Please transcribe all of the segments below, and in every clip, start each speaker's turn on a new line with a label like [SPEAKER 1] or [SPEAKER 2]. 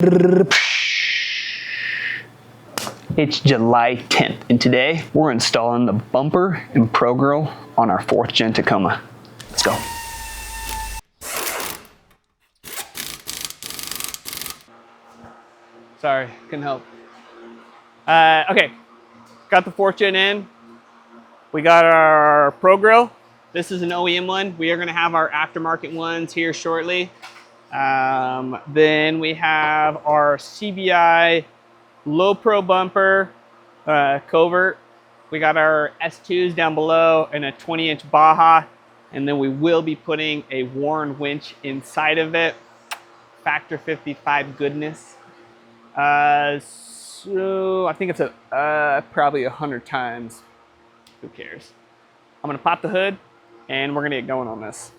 [SPEAKER 1] It's July 10th, and today we're installing the bumper and Pro Grille on our 4th gen Tacoma. Let's go. Sorry, couldn't help. Okay, got the 4th gen in. We got our Pro Grille. This is an OEM one. We are going to have our aftermarket ones here shortly. Then we have our CBI low pro bumper, covert. We got our S2s down below and a 20-inch Baja. And then we will be putting a Warren winch inside of it. Factor 55 goodness. So I think it's probably 100 times. Who cares? I'm gonna pop the hood and we're gonna get going on this.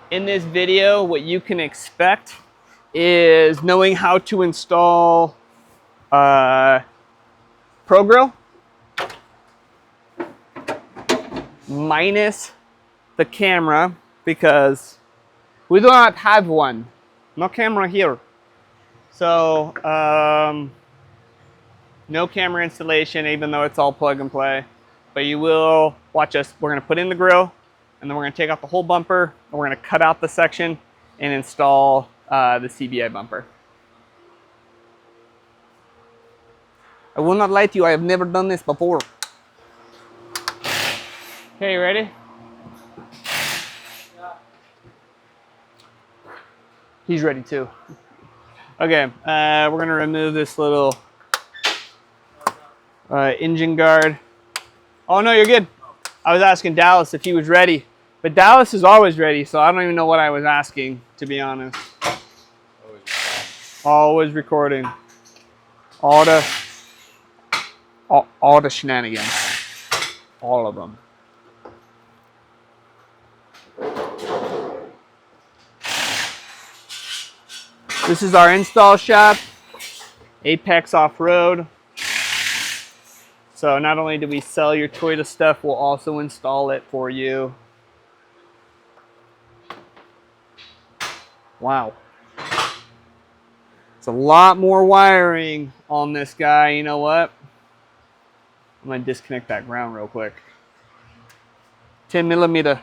[SPEAKER 1] In this video, what you can expect is knowing how to install Pro Grille minus the camera, because we do not have one. No camera here. So, no camera installation, even though it's all plug and play. But you will watch us. We're going to put in the grill, and then we're going to take off the whole bumper, and we're going to cut out the section and install the CBI bumper. I will not lie to you, I have never done this before. Okay, you ready? He's ready too. Okay, we're gonna remove this little engine guard. Oh no, you're good. I was asking Dallas if he was ready, but Dallas is always ready, so I don't even know what I was asking, to be honest. Always recording. All the shenanigans. All of them. This is our install shop, Apex Off-Road. So not only do we sell your Toyota stuff, we'll also install it for you. Wow. It's a lot more wiring on this guy. You know what? I'm gonna disconnect that ground real quick. 10 millimeter.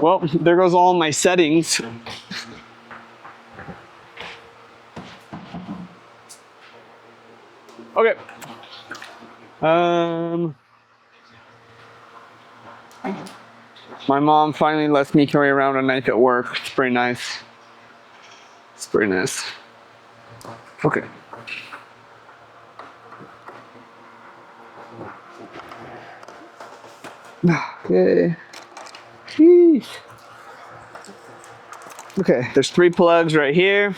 [SPEAKER 1] Well, there goes all my settings. Okay. My mom finally lets me carry around a knife at work. It's pretty nice. It's pretty nice. Okay. Okay. Jeez. Okay, there's 3 plugs right here.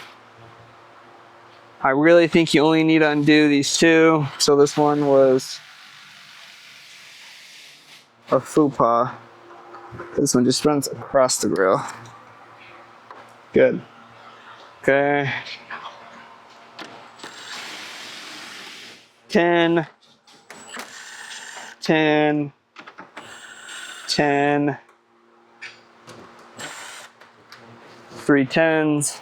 [SPEAKER 1] I really think you only need to undo these 2. So this one was a faux pas. This one just runs across the grill. Good. Okay. 10, 10, 10, 3 10s.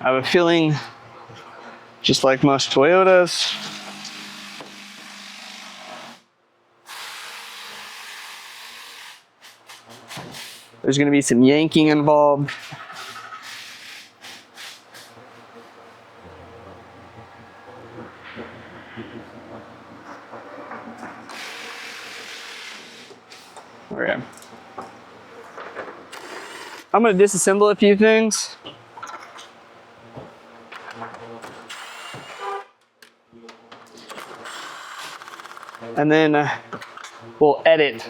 [SPEAKER 1] I have a feeling, just like most Toyotas, there's going to be some yanking involved. Okay. I'm going to disassemble a few things. And then we'll edit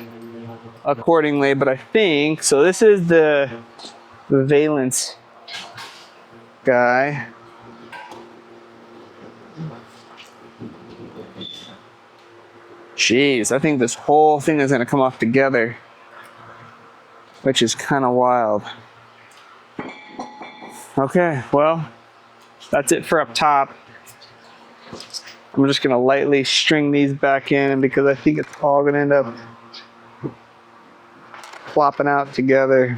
[SPEAKER 1] accordingly, but I think, so this is the valence guy. Jeez, I think this whole thing is gonna come off together, which is kind of wild. Okay, well, that's it for up top. I'm just gonna lightly string these back in because I think it's all gonna end up flopping out together.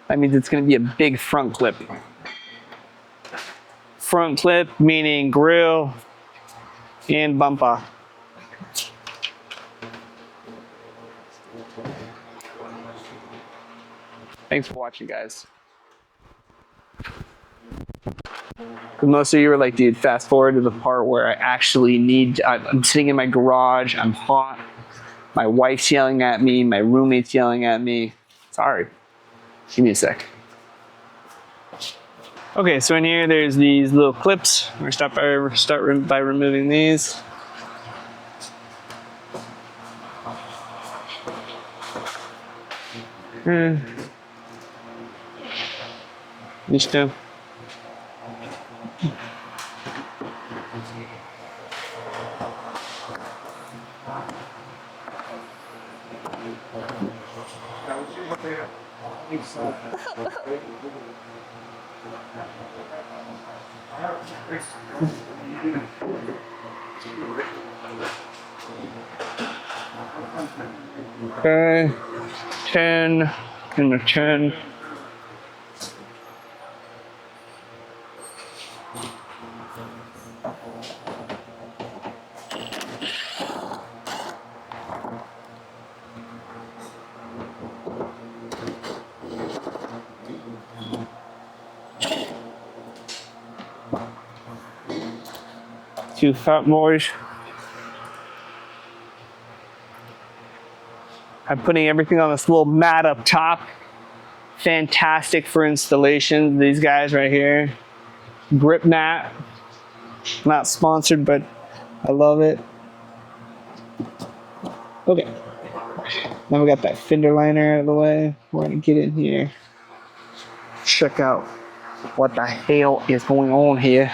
[SPEAKER 1] That means it's gonna be a big front clip. Front clip meaning grill and bumper. Thanks for watching, guys. Most of you are like, dude, fast forward to the part where I actually I'm sitting in my garage, I'm hot, my wife's yelling at me, my roommate's yelling at me. Sorry, give me a sec. Okay, so in here there's these little clips. We're gonna start by removing these. Listo. Okay, 10 and a 10. Two fat boys. I'm putting everything on this little mat up top. Fantastic for installation. These guys right here. Grip mat. Not sponsored, but I love it. Okay. Now we got that fender liner out of the way. We're gonna get in here. Check out what the hell is going on here.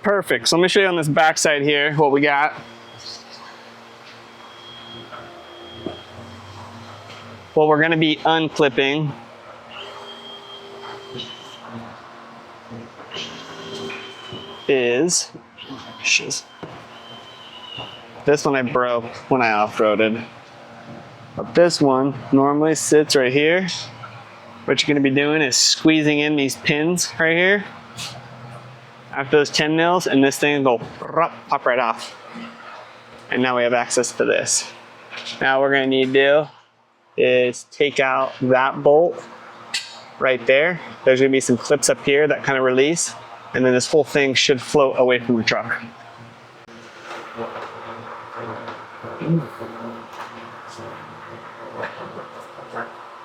[SPEAKER 1] Perfect. So let me show you on this back side here what we got. What we're going to be unclipping is this one I broke when I off-roaded. But this one normally sits right here. What you're going to be doing is squeezing in these pins right here. After those 10 mils, and this thing will pop right off. And now we have access to this. Now what we're gonna need to do is take out that bolt right there. There's gonna be some clips up here that kind of release, and then this whole thing should float away from the truck.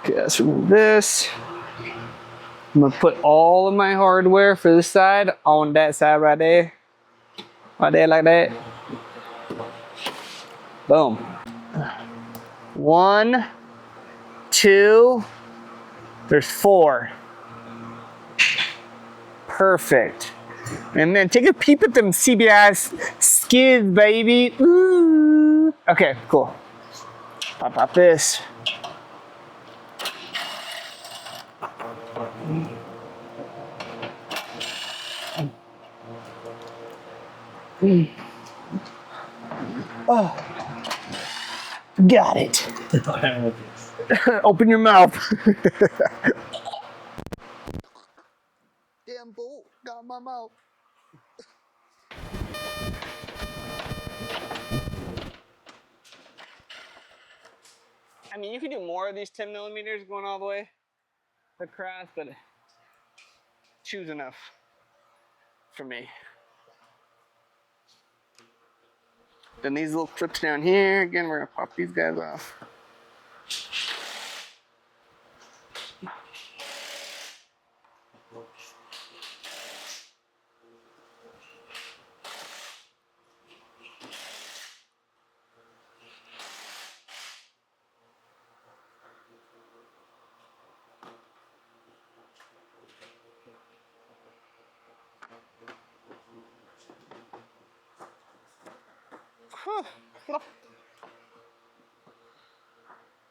[SPEAKER 1] Okay, let's remove this. I'm gonna put all of my hardware for this side on that side right there. Right there like that. Boom. 1, 2, there's 4. Perfect. And then take a peep at them CBI skids, baby. Ooh. Okay, cool. Pop this. Oh, got it. Open your mouth. Damn bolt got my mouth. I mean, you could do more of these 10 millimeters going all the way across, but two's enough for me. Then these little clips down here, again, we're gonna pop these guys off.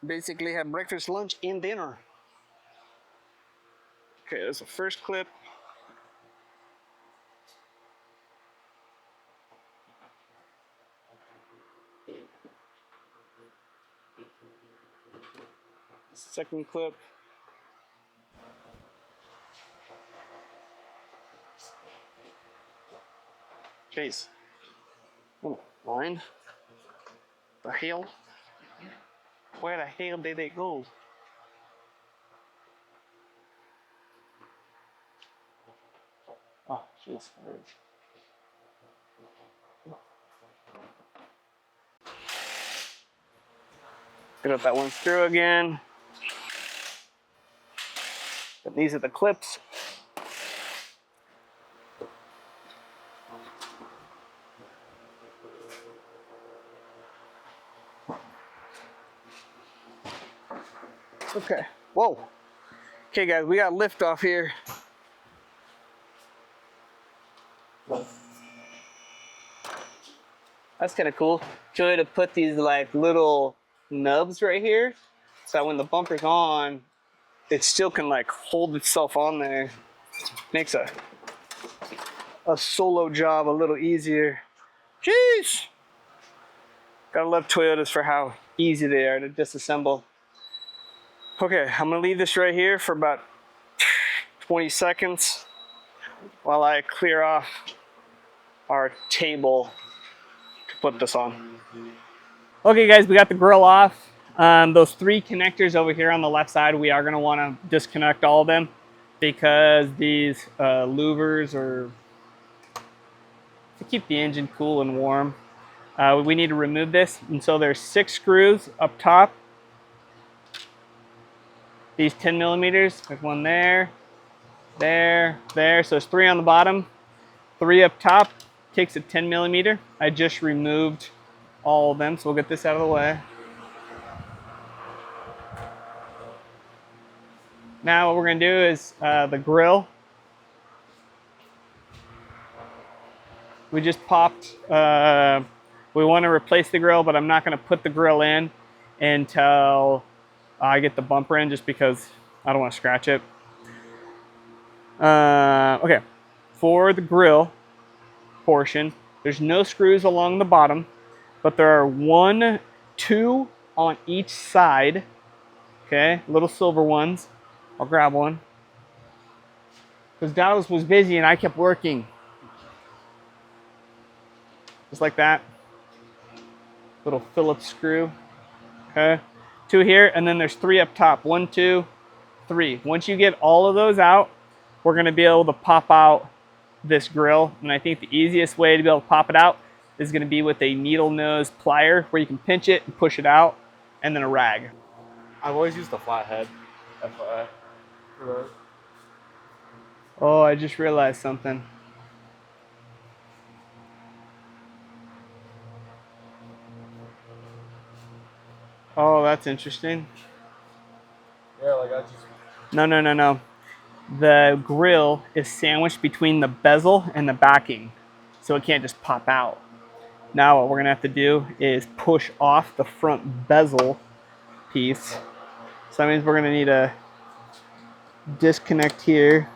[SPEAKER 1] Basically have breakfast, lunch, and dinner. Okay, that's the first clip. Second clip. Jeez. Oh, line. The hell? Where the hell did it go? Oh, jeez. Get up that one screw again. And these are the clips. Okay. Whoa. Okay, guys, we got lift off here. That's kind of cool. Joy to put these like little nubs right here, so that when the bumper's on, it still can like hold itself on there. Makes a solo job a little easier. Jeez. Gotta love Toyotas for how easy they are to disassemble. Okay, I'm gonna leave this right here for about 20 seconds while I clear off our table to put this on. Okay guys, we got the grill off. Those 3 connectors over here on the left side, we are gonna wanna disconnect all of them because these louvers are to keep the engine cool and warm. We need to remove this, and so there's 6 screws up top. These 10 millimeters, there's one there, there, there. So there's 3 on the bottom, 3 up top. Takes a 10 millimeter. I just removed all of them, so we'll get this out of the way. Now what we're gonna do is the grill. We just popped, we wanna replace the grill, but I'm not gonna put the grill in until I get the bumper in, just because I don't wanna scratch it. Okay, for the grill portion, there's no screws along the bottom, but there are 1, 2 on each side. Okay, little silver ones. I'll grab one. Because Dallas was busy and I kept working. Just like that. Little Phillips screw. Okay, 2 here, and then there's 3 up top. 1, 2, 3. Once you get all of those out, we're gonna be able to pop out this grill. And I think the easiest way to be able to pop it out is gonna be with a needle nose plier where you can pinch it and push it out, and then a rag.
[SPEAKER 2] I've always used a flathead, FYI.
[SPEAKER 1] Oh, I just realized something. Oh, that's interesting.
[SPEAKER 2] Yeah, like I just...
[SPEAKER 1] No. The grill is sandwiched between the bezel and the backing, so it can't just pop out. Now what we're gonna have to do is push off the front bezel piece. So that means we're gonna need a disconnect here.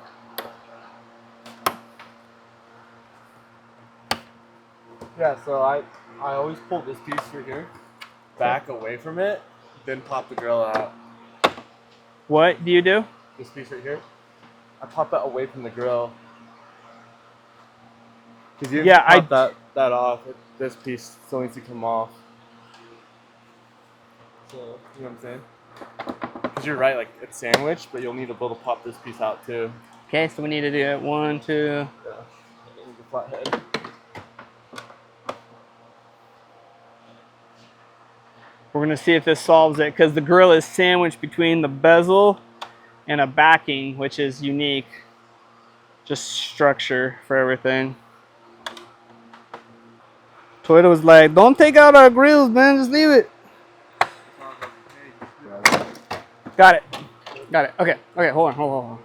[SPEAKER 2] Yeah, so I always pull this piece right here back away from it, then pop the grill out.
[SPEAKER 1] What do you do?
[SPEAKER 2] This piece right here, I pop that away from the grill. Because you pop that off, this piece still needs to come off. So, you know what I'm saying? Because you're right, like it's sandwiched, but you'll need to be able to pop this piece out too.
[SPEAKER 1] Okay, so we need to do it. 1, 2.
[SPEAKER 2] Yeah, the flathead.
[SPEAKER 1] We're gonna see if this solves it, because the grill is sandwiched between the bezel and a backing, which is unique. Just structure for everything. Toyota was like, don't take out our grills, man, just leave it. Got it. Okay, hold on.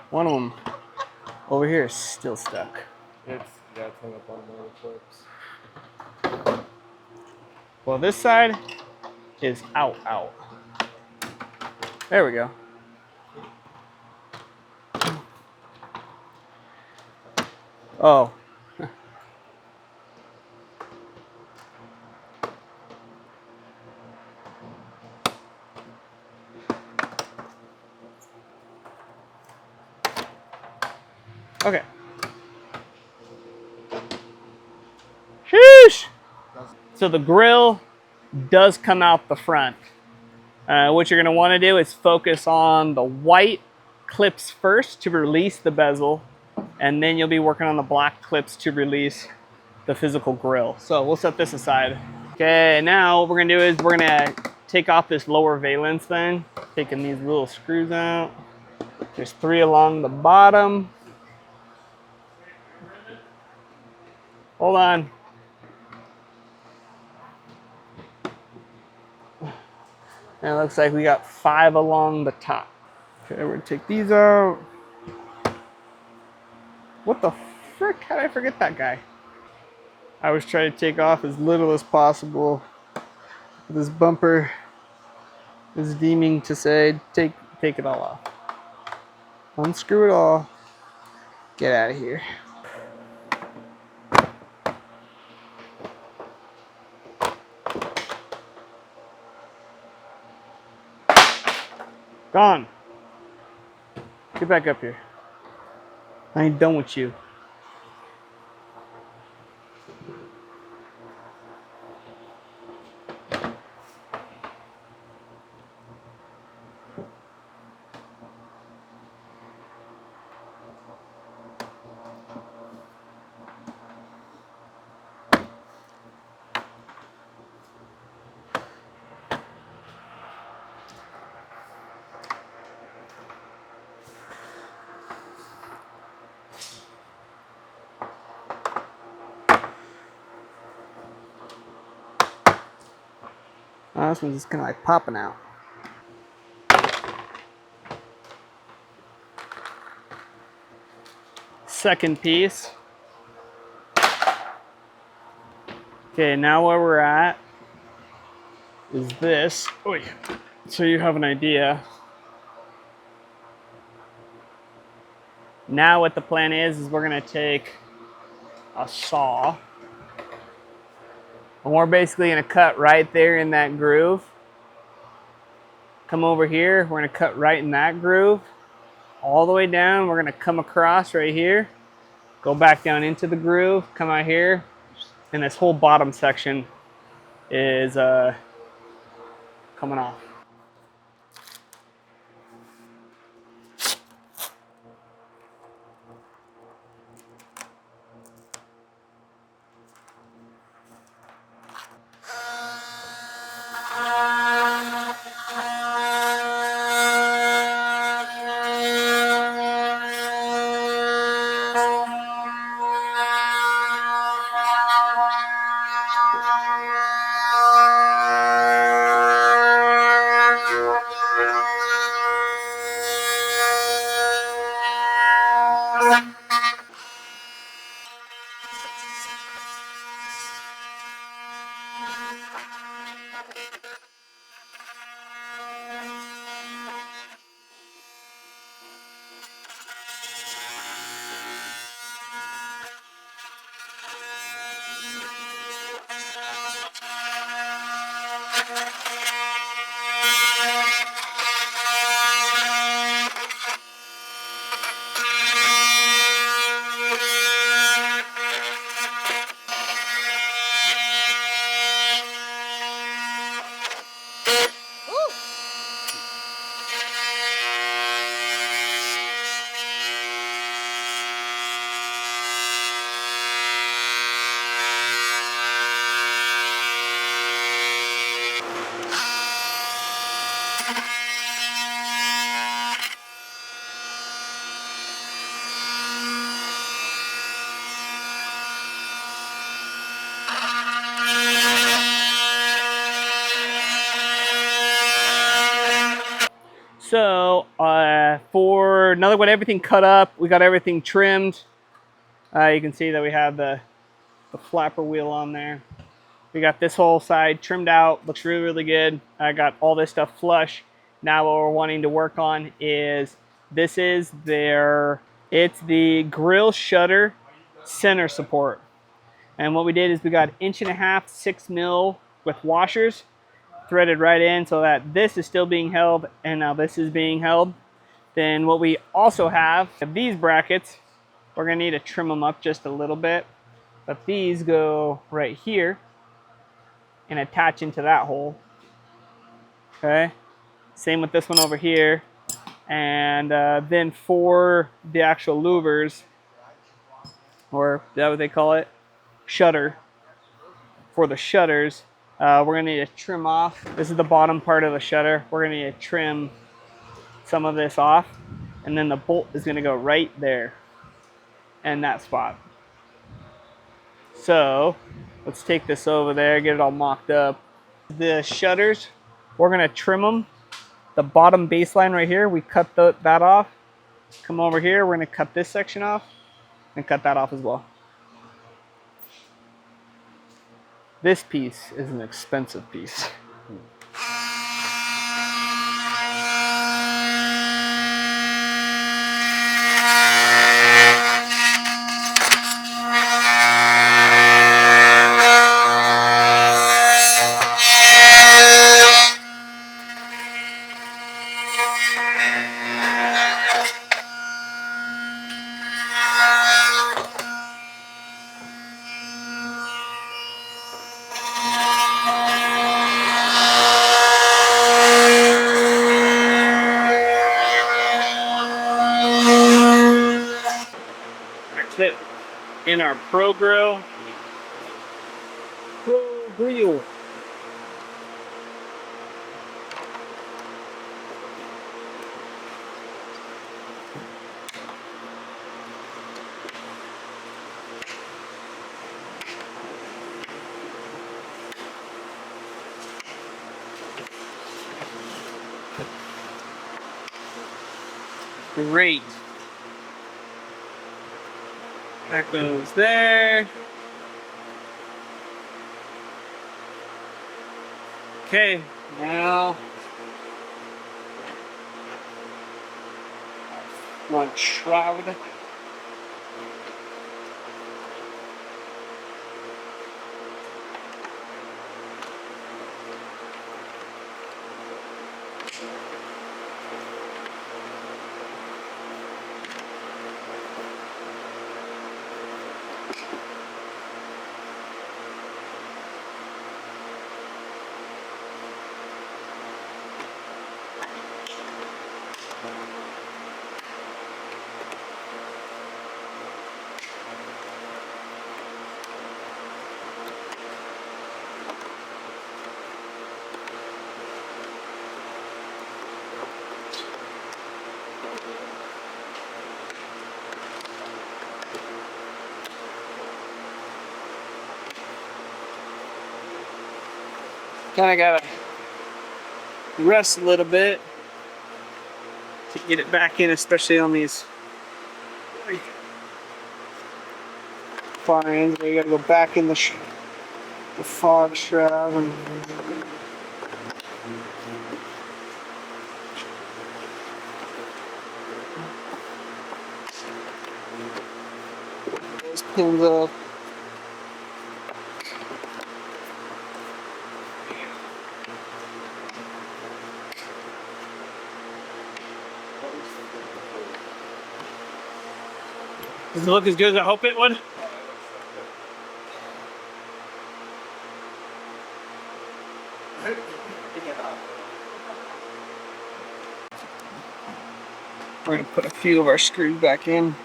[SPEAKER 1] One of them over here is still stuck.
[SPEAKER 2] It's Yeah, it's hung up on one of the clips.
[SPEAKER 1] Well, this side is out. There we go. Oh. Okay. Sheesh. So the grill does come out the front. What you're going to want to do is focus on the white clips first to release the bezel, and then you'll be working on the black clips to release the physical grill. So we'll set this aside. Okay, now what we're going to do is we're going to take off this lower valence thing, taking these little screws out. There's 3 along the bottom. Hold on. And it looks like we got 5 along the top. Okay, we're gonna take these out. What the frick? How did I forget that guy? I was trying to take off as little as possible. This bumper is deeming to say, take it all off. Unscrew it all. Get out of here. Gone. Get back up here. I ain't done with you. Oh, this one's just kind of like popping out. Second piece. Okay, now where we're at is this. Oy. So you have an idea. Now what the plan is we're gonna take a saw, and we're basically gonna cut right there in that groove. Come over here, we're gonna cut right in that groove. All the way down, we're gonna come across right here, go back down into the groove, come out here, and this whole bottom section is coming off. So for now that we got everything cut up, we got everything trimmed. You can see that we have the flapper wheel on there. We got this whole side trimmed out, looks really, really good. I got all this stuff flush. Now what we're wanting to work on is, it's the grill shutter center support. And what we did is we got 1.5 inch 6 mil with washers threaded right in so that this is still being held and now this is being held. Then what we also have, these brackets, we're gonna need to trim them up just a little bit, but these go right here and attach into that hole. Okay, same with this one over here. And then for the actual louvers, or is that what they call it? Shutter. For the shutters, we're gonna need to trim off. This is the bottom part of the shutter. We're gonna need to trim some of this off, and then the bolt is gonna go right there in that spot. So let's take this over there, get it all mocked up. The shutters, we're gonna trim them. The bottom baseline right here, we cut that off. Come over here, we're gonna cut this section off and cut that off as well. This piece is an expensive piece. It in our Grille. Great. That goes there. Okay, now one shroud. Kind of gotta rest a little bit to get it back in, especially on these far ends. You gotta go back in the fog shroud and those pins up. Does it look as good as I hope it would? We're going to put a few of our screws back in.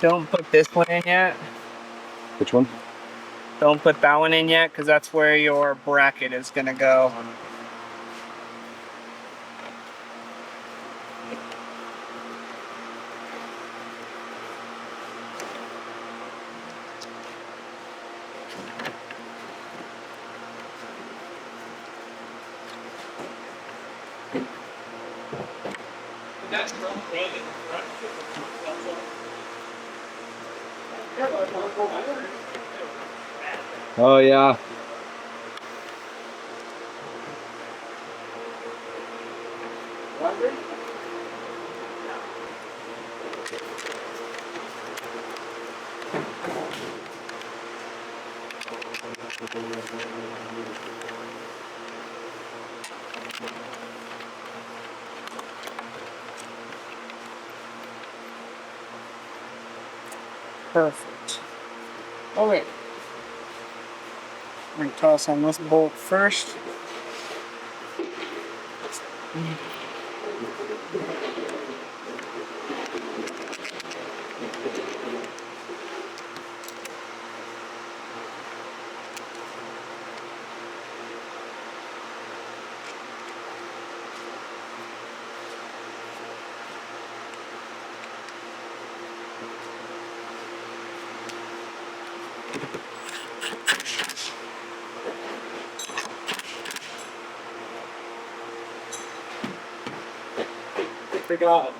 [SPEAKER 1] Don't put this one in yet.
[SPEAKER 3] Which one?
[SPEAKER 1] Don't put that one in yet, because that's where your bracket is going to go.
[SPEAKER 2] Oh yeah.
[SPEAKER 3] Perfect. Okay. I'm going to toss on this bolt first. Forgot.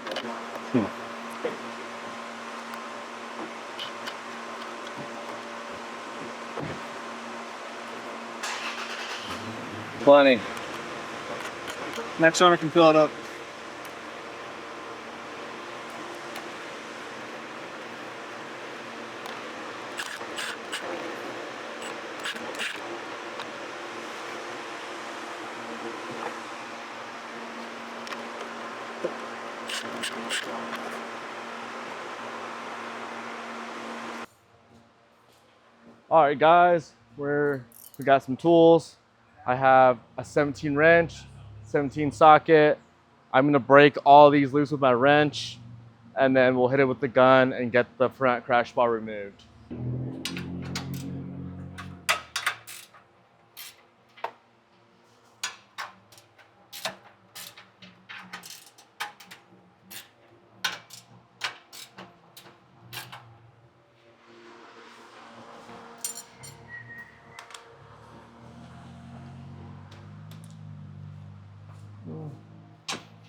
[SPEAKER 2] Plenty.
[SPEAKER 3] Next owner can fill it up.
[SPEAKER 2] All right, guys, we got some tools. I have a 17 wrench, 17 socket. I'm gonna break all these loose with my wrench, and then we'll hit it with the gun and get the front crash bar removed.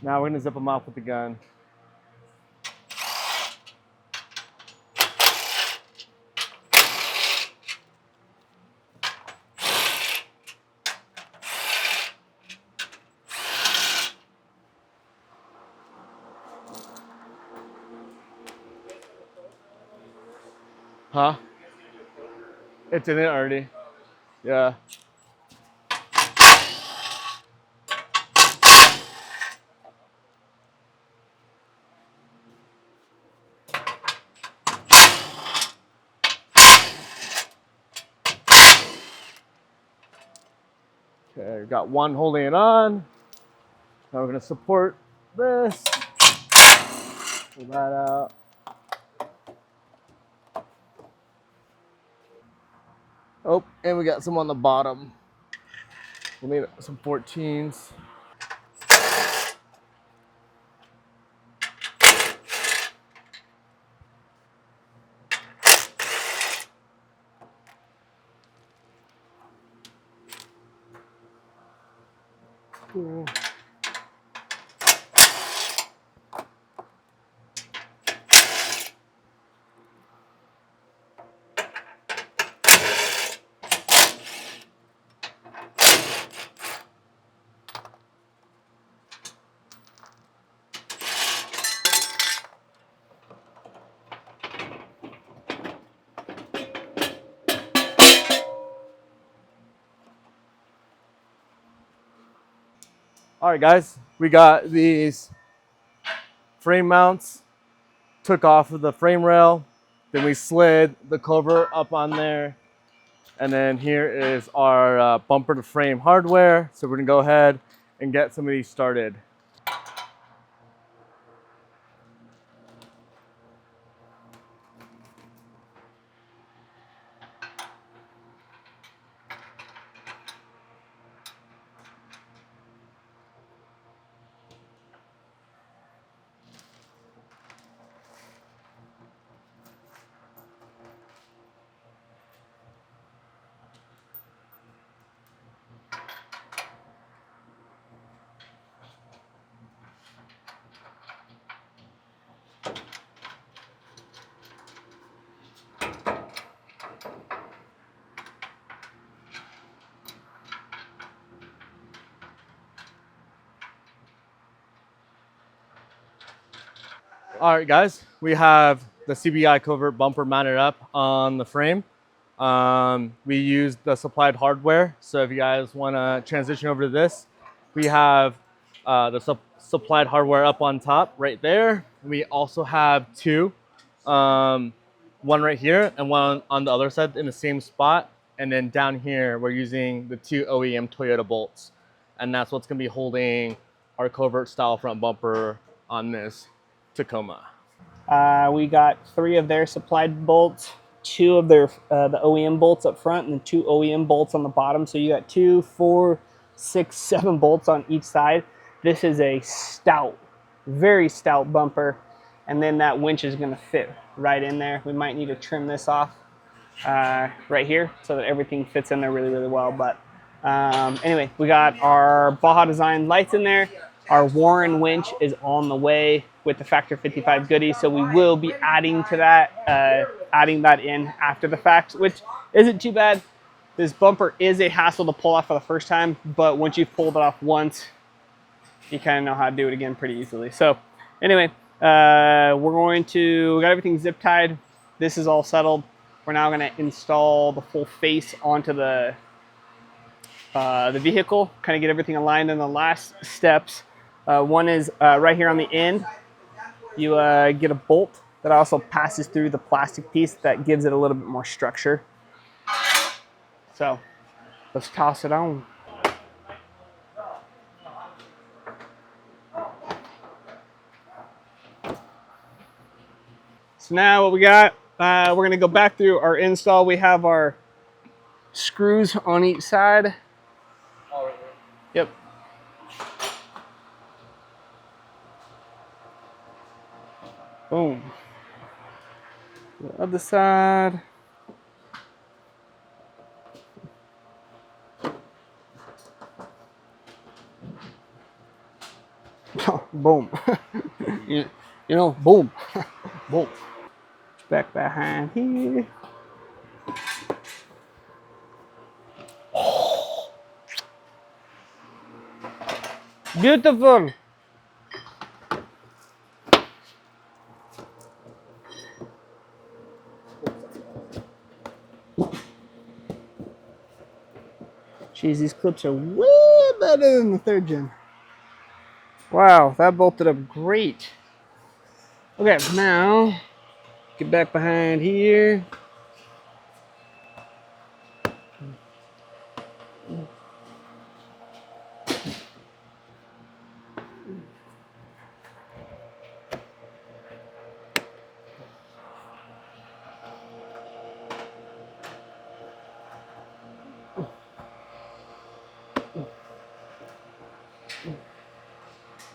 [SPEAKER 2] Now we're gonna zip them off with the gun. Huh? It's in it already. Yeah. Okay, we got one holding it on. Now we're gonna support this. Pull that out. Oh, and we got some on the bottom. We'll need some 14s. Cool. All right, guys, we got these frame mounts, took off of the frame rail, then we slid the cover up on there, and then here is our bumper to frame hardware. So we're gonna go ahead and get some of these started. All right, guys, we have the CBI Covert Bumper mounted up on the frame. We used the supplied hardware, so if you guys want to transition over to this, we have the supplied hardware up on top right there. We also have two, one right here and one on the other side in the same spot. And then down here, we're using the two OEM Toyota bolts. And that's what's going to be holding our Covert style front bumper on this Tacoma.
[SPEAKER 1] We got 3 of their supplied bolts, 2 of their the OEM bolts up front, and then 2 OEM bolts on the bottom. So you got 2, 4, 6, 7 bolts on each side. This is a stout, very stout bumper, and then that winch is going to fit right in there. We might need to trim this off right here so that everything fits in there really, really well. But anyway, we got our Baja Design lights in there. Our Warren winch is on the way with the Factor 55 goodies, so we will be adding to that, adding that in after the fact, which isn't too bad. This bumper is a hassle to pull off for the first time, but once you've pulled it off once, you kind of know how to do it again pretty easily. So anyway, we got everything zip tied. This is all settled. We're now going to install the full face onto the vehicle, kind of get everything aligned in the last steps. One is right here on the end. You get a bolt that also passes through the plastic piece that gives it a little bit more structure. So let's toss it on. So now what we got, we're going to go back through our install. We have our screws on each side. Yep. Boom. The other side. Oh, boom. you know, boom. Boom. Back behind here. Beautiful. Jeez, these clips are way better than the 3rd gen. Wow, that bolted up great. Okay, now get back behind here.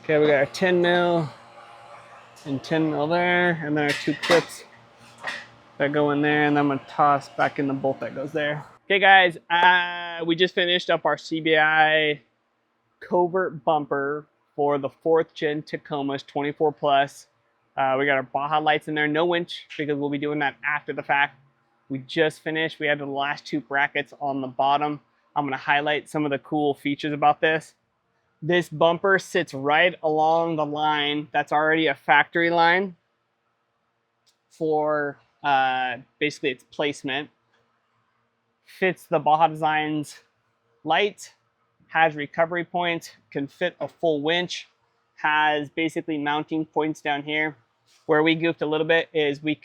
[SPEAKER 1] Okay, we got our 10 mil and 10 mil there, and then our 2 clips that go in there, and then I'm gonna toss back in the bolt that goes there. Okay guys, we just finished up our CBI Covert Bumper for the 4th gen Tacomas 24 plus. We got our Baja lights in there, no winch because we'll be doing that after the fact. We just finished, we had the last 2 brackets on the bottom. I'm gonna highlight some of the cool features about this. This bumper sits right along the line that's already a factory line for basically its placement. Fits the Baja Designs light, has recovery points, can fit a full winch, has basically mounting points down here. Where we goofed a little bit is we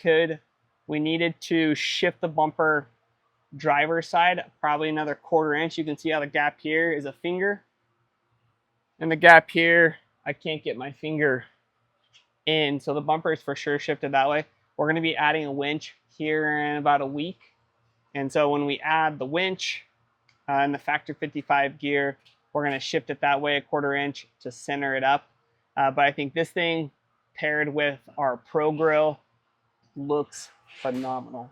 [SPEAKER 1] needed to shift the bumper driver's side probably another 1/4 inch. You can see how the gap here is a finger. And the gap here, I can't get my finger in. So the bumper is for sure shifted that way. We're going to be adding a winch here in about a week. And so when we add the winch and the Factor 55 gear, we're going to shift it that way 1/4 inch to center it up. But I think this thing paired with our Pro Grille looks phenomenal.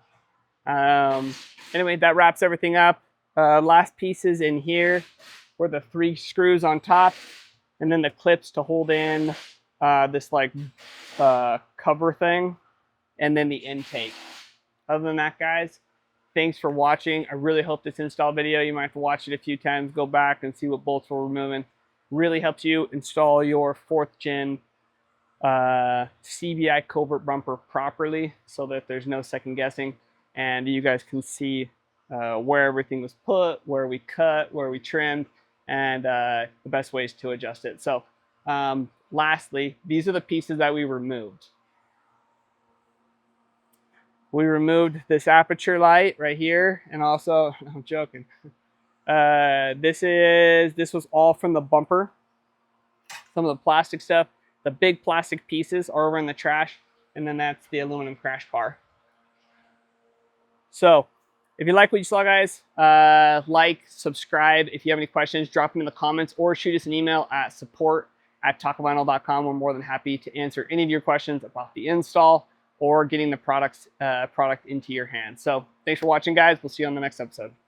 [SPEAKER 1] Anyway, that wraps everything up. Last pieces in here were the 3 screws on top, and then the clips to hold in this like cover thing, and then the intake. Other than that, guys, thanks for watching. I really hope this install video, you might have to watch it a few times, go back and see what bolts we're removing. Really helps you install your 4th gen CBI Covert Bumper properly so that there's no second guessing, and you guys can see where everything was put, where we cut, where we trimmed, and the best ways to adjust it. So lastly, these are the pieces that we removed. We removed this aperture light right here, and also, I'm joking, this was all from the bumper. Some of the plastic stuff, the big plastic pieces are over in the trash, and then that's the aluminum crash bar. So if you like what you saw, guys, like, subscribe. If you have any questions, drop them in the comments or shoot us an email at support@tacovinyl.com. We're more than happy to answer any of your questions about the install or getting the product into your hands. So thanks for watching, guys. We'll see you on the next episode.